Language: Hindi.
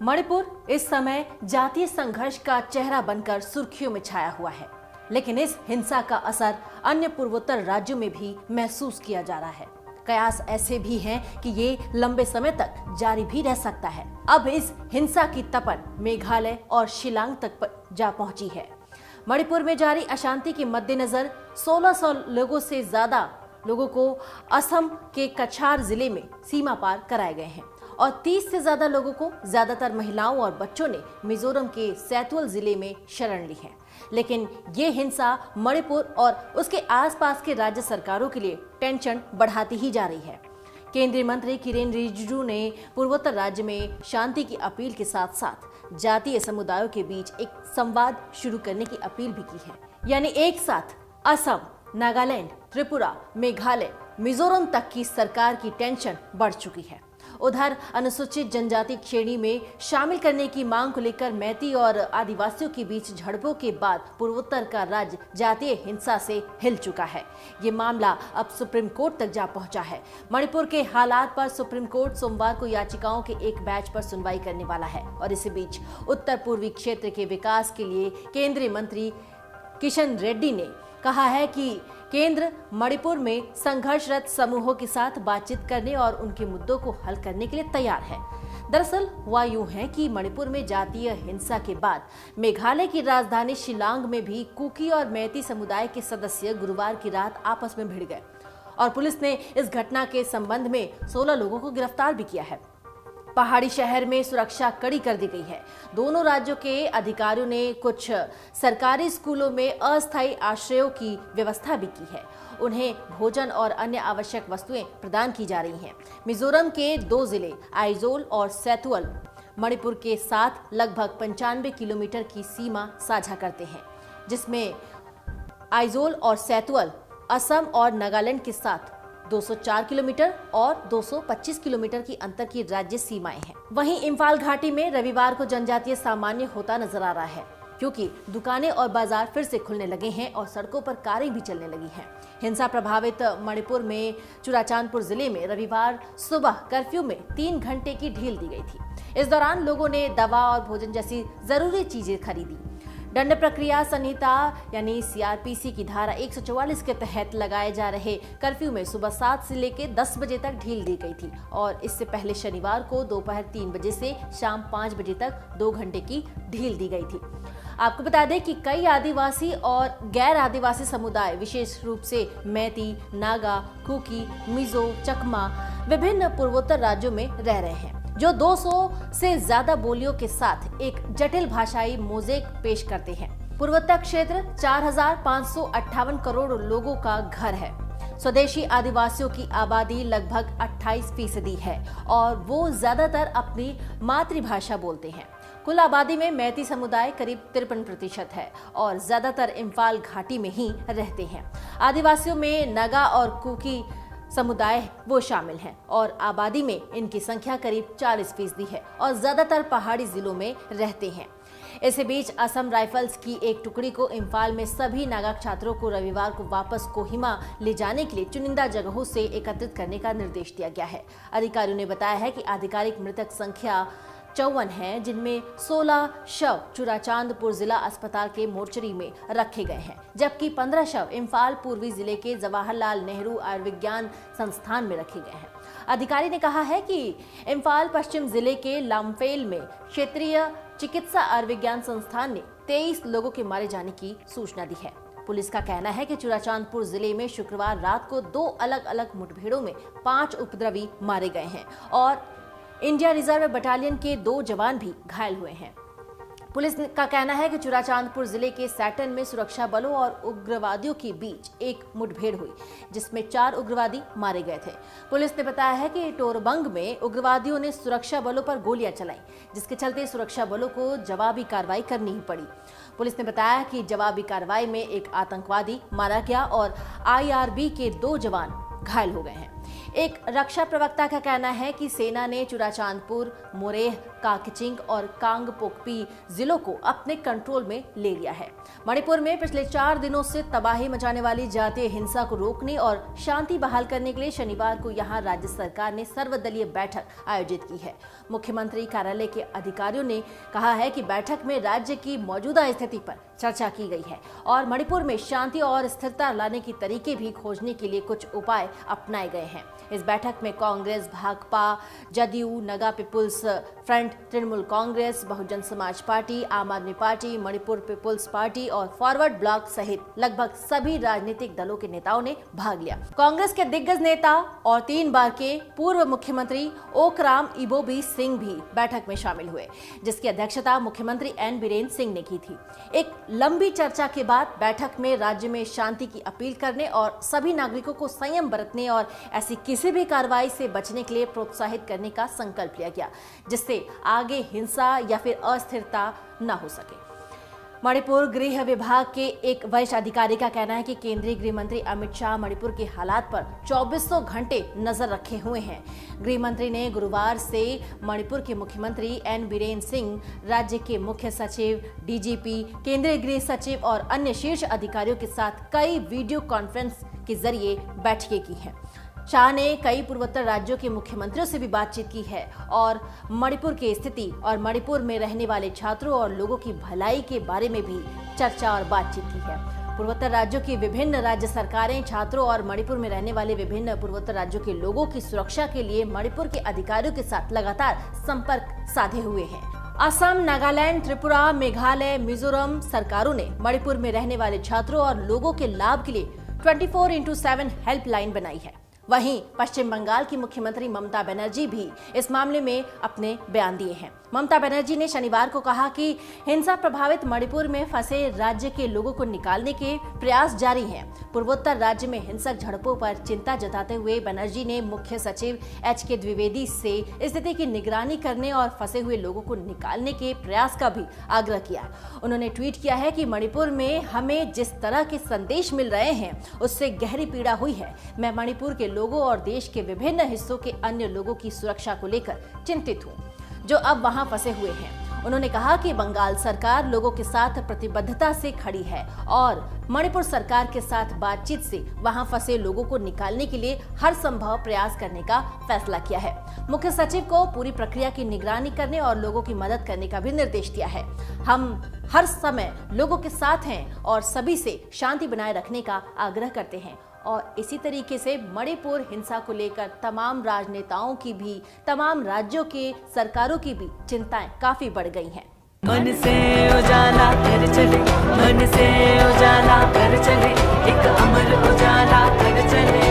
मणिपुर इस समय जातीय संघर्ष का चेहरा बनकर सुर्खियों में छाया हुआ है, लेकिन इस हिंसा का असर अन्य पूर्वोत्तर राज्यों में भी महसूस किया जा रहा है। कयास ऐसे भी हैं कि ये लंबे समय तक जारी भी रह सकता है। अब इस हिंसा की तपन मेघालय और शिलांग तक जा पहुंची है। मणिपुर में जारी अशांति के मद्देनजर 1600 लोगों से ज्यादा लोगों को असम के कछार जिले में सीमा पार कराए गए हैं और 30 से ज्यादा लोगों को, ज्यादातर महिलाओं और बच्चों ने मिजोरम के सैतुअल जिले में शरण ली है। लेकिन ये हिंसा मणिपुर और उसके आसपास के राज्य सरकारों के लिए टेंशन बढ़ाती ही जा रही है। केंद्रीय मंत्री किरेन रिजिजू ने पूर्वोत्तर राज्य में शांति की अपील के साथ साथ जातीय समुदायों के बीच एक संवाद शुरू करने की अपील भी की है। यानी एक साथ असम, नागालैंड, त्रिपुरा, मेघालय, मिजोरम तक की सरकार की टेंशन बढ़ चुकी है। उधर अनुसूचित जनजाति श्रेणी में शामिल करने की मांग को लेकर मैती और आदिवासियों के बीच झड़पों के बाद पूर्वोत्तर का राज्य जातीय हिंसा से हिल चुका है। ये मामला अब सुप्रीम कोर्ट तक जा पहुंचा है। मणिपुर के हालात पर सुप्रीम कोर्ट सोमवार को याचिकाओं के एक बैच पर सुनवाई करने वाला है और इसी बीच उत्तर पूर्वी क्षेत्र के विकास के लिए केंद्रीय मंत्री किशन रेड्डी ने कहा है कि केंद्र मणिपुर में संघर्षरत समूहों के साथ बातचीत करने और उनके मुद्दों को हल करने के लिए तैयार है। दरअसल हुआ यूं है कि मणिपुर में जातीय हिंसा के बाद मेघालय की राजधानी शिलांग में भी कुकी और मैती समुदाय के सदस्य गुरुवार की रात आपस में भिड़ गए और पुलिस ने इस घटना के संबंध में 16 लोगों को गिरफ्तार भी किया है। पहाड़ी शहर में सुरक्षा कड़ी कर दी गई है। दोनों राज्यों के अधिकारियों ने कुछ सरकारी स्कूलों में अस्थायी आश्रयों की व्यवस्था भी की है। उन्हें भोजन और अन्य आवश्यक वस्तुएं प्रदान की जा रही हैं। मिजोरम के 2 जिले आइजोल और सैतुअल मणिपुर के साथ लगभग 95 किलोमीटर की सीमा साझा करते हैं, जिसमें आइजोल और सैतुअल असम और नागालैंड के साथ 204 किलोमीटर और 225 किलोमीटर की अंतर की राज्य सीमाएं हैं। वहीं इम्फाल घाटी में रविवार को जनजातीय सामान्य होता नजर आ रहा है, क्योंकि दुकानें और बाजार फिर से खुलने लगे हैं और सड़कों पर कारें भी चलने लगी हैं। हिंसा प्रभावित मणिपुर में चुराचांदपुर जिले में रविवार सुबह कर्फ्यू में 3 घंटे की ढील दी गई थी। इस दौरान लोगों ने दवा और भोजन जैसी जरूरी चीजें खरीदी। दंड प्रक्रिया संहिता यानी सीआरपीसी की धारा 144 के तहत लगाए जा रहे कर्फ्यू में सुबह 7 से लेकर 10 बजे तक ढील दी गई थी और इससे पहले शनिवार को दोपहर 3 बजे से शाम 5 बजे तक 2 घंटे की ढील दी गई थी। आपको बता दें कि कई आदिवासी और गैर आदिवासी समुदाय, विशेष रूप से मैती, नागा, कुकी, मिजो, चकमा विभिन्न पूर्वोत्तर राज्यों में रह रहे हैं, जो 200 से ज्यादा बोलियों के साथ एक जटिल भाषाई मोज़ेक पेश करते हैं। पूर्वोत्तर क्षेत्र 4558 करोड़ लोगों का घर है। स्वदेशी आदिवासियों की आबादी लगभग 28% है और वो ज्यादातर अपनी मातृभाषा बोलते हैं। कुल आबादी में मैती समुदाय करीब 53% है और ज्यादातर इम्फाल घाटी में ही रहते हैं। आदिवासियों में नगा और कुकी समुदाय वो शामिल हैं और आबादी में इनकी संख्या करीब 40% है और ज्यादातर पहाड़ी जिलों में रहते हैं। इसी बीच असम राइफल्स की एक टुकड़ी को इम्फाल में सभी नागा छात्रों को रविवार को वापस कोहिमा ले जाने के लिए चुनिंदा जगहों से एकत्रित करने का निर्देश दिया गया है। अधिकारियों ने बताया है कि आधिकारिक मृतक संख्या 54 हैं, जिनमें 16 शव चुराचांदपुर जिला अस्पताल के मोर्चरी में रखे गए हैं, जबकि 15 शव इम्फाल पूर्वी जिले के जवाहरलाल नेहरू आयुर्विज्ञान संस्थान में रखे गए हैं। अधिकारी ने कहा है कि इम्फाल पश्चिम जिले के लामफेल में क्षेत्रीय चिकित्सा आयुर्विज्ञान संस्थान ने 23 लोगों के मारे जाने की सूचना दी है। पुलिस का कहना है कि चुराचांदपुर जिले में शुक्रवार रात को 2 अलग अलग मुठभेड़ों में 5 उपद्रवी मारे गए हैं और इंडिया रिजर्व बटालियन के 2 जवान भी घायल हुए हैं। पुलिस का कहना है कि चुराचांदपुर जिले के सैटन में सुरक्षा बलों और उग्रवादियों के बीच एक मुठभेड़ हुई, जिसमें 4 उग्रवादी मारे गए थे। पुलिस ने बताया है कि टोरबंग में उग्रवादियों ने सुरक्षा बलों पर गोलियां चलाई, जिसके चलते सुरक्षा बलों को जवाबी कार्रवाई करनी ही पड़ी। पुलिस ने बताया कि जवाबी कार्रवाई में एक आतंकवादी मारा गया और IRB के 2 जवान घायल हो गए हैं। एक रक्षा प्रवक्ता का कहना है कि सेना ने चुराचांदपुर, मोरेह, काकचिंग और कांगपोकपी जिलों को अपने कंट्रोल में ले लिया है। मणिपुर में पिछले 4 दिनों से तबाही मचाने वाली जातीय हिंसा को रोकने और शांति बहाल करने के लिए शनिवार को यहां राज्य सरकार ने सर्वदलीय बैठक आयोजित की है। मुख्यमंत्री कार्यालय के अधिकारियों ने कहा है कि बैठक में राज्य की मौजूदा स्थिति पर चर्चा की गई है और मणिपुर में शांति और स्थिरता लाने की तरीके भी खोजने के लिए कुछ उपाय अपनाए गए हैं। इस बैठक में Congress, Bhakpa, JDU, Naga people's front, Trinamool Congress, Bahujan Samaj party, आम आदमी पार्टी, मणिपुर पीपुल्स पार्टी और फॉरवर्ड ब्लॉक सहित लगभग सभी राजनीतिक दलों के नेताओं ने भाग लिया। कांग्रेस के दिग्गज नेता और 3 बार के पूर्व मुख्यमंत्री ओकराम इबोबी सिंह भी बैठक में शामिल हुए, जिसकी अध्यक्षता मुख्यमंत्री एन बीरेन सिंह ने की थी। एक लंबी चर्चा के बाद बैठक में राज्य में शांति की अपील करने और सभी नागरिकों को संयम बरतने और ऐसी किसी भी कार्रवाई से बचने के लिए प्रोत्साहित करने का संकल्प लिया गया, जिससे आगे हिंसा या फिर अस्थिरता न हो सके। मणिपुर गृह विभाग के एक वरिष्ठ अधिकारी का कहना है कि केंद्रीय गृह मंत्री अमित शाह मणिपुर के हालात पर 2400 घंटे नजर रखे हुए हैं। गृह मंत्री ने गुरुवार से मणिपुर के मुख्यमंत्री एन बीरेन सिंह, राज्य के मुख्य सचिव, डीजीपी, केंद्रीय गृह सचिव और अन्य शीर्ष अधिकारियों के साथ कई वीडियो कॉन्फ्रेंस के जरिए बैठकें की हैं। शाह ने कई पूर्वोत्तर राज्यों के मुख्यमंत्रियों से भी बातचीत की है और मणिपुर की स्थिति और मणिपुर में रहने वाले छात्रों और लोगों की भलाई के बारे में भी चर्चा और बातचीत की है। पूर्वोत्तर राज्यों की विभिन्न राज्य सरकारें छात्रों और मणिपुर में रहने वाले विभिन्न पूर्वोत्तर राज्यों के लोगों की सुरक्षा के लिए मणिपुर के अधिकारियों के साथ लगातार संपर्क साधे हुए हैं। असम, नागालैंड, त्रिपुरा, मेघालय, मिजोरम सरकारों ने मणिपुर में रहने वाले छात्रों और लोगों के लाभ के लिए 24/7 हेल्पलाइन बनाई है। वहीं पश्चिम बंगाल की मुख्यमंत्री ममता बनर्जी भी इस मामले में अपने बयान दिए हैं। ममता बनर्जी ने शनिवार को कहा कि हिंसा प्रभावित मणिपुर में फंसे राज्य के लोगों को निकालने के प्रयास जारी हैं। पूर्वोत्तर राज्य में हिंसक झड़पों पर चिंता जताते हुए बनर्जी ने मुख्य सचिव एच.के. द्विवेदी से स्थिति की निगरानी करने और फंसे हुए लोगों को निकालने के प्रयास का भी आग्रह किया। उन्होंने ट्वीट किया है कि मणिपुर में हमें जिस तरह के संदेश मिल रहे हैं उससे गहरी पीड़ा हुई है। मैं मणिपुर के लोगों और देश के विभिन्न हिस्सों के अन्य लोगों की सुरक्षा को लेकर चिंतित हूँ जो अब वहां फंसे हुए हैं। उन्होंने कहा कि बंगाल सरकार लोगों के साथ प्रतिबद्धता से खड़ी है और मणिपुर सरकार के साथ बातचीत से वहां फंसे लोगों को निकालने के लिए हर संभव प्रयास करने का फैसला किया है। मुख्य सचिव को पूरी प्रक्रिया की निगरानी करने और लोगों की मदद करने का भी निर्देश दिया है। हम हर समय लोगों के साथ हैं और सभी से शांति बनाए रखने का आग्रह करते हैं। और इसी तरीके से मणिपुर हिंसा को लेकर तमाम राजनेताओं की भी, तमाम राज्यों के सरकारों की भी चिंताएं काफी बढ़ गई हैं। मन से उजाला कर चले, मन से उजाला कर चले, एक अमर उजाला कर चले।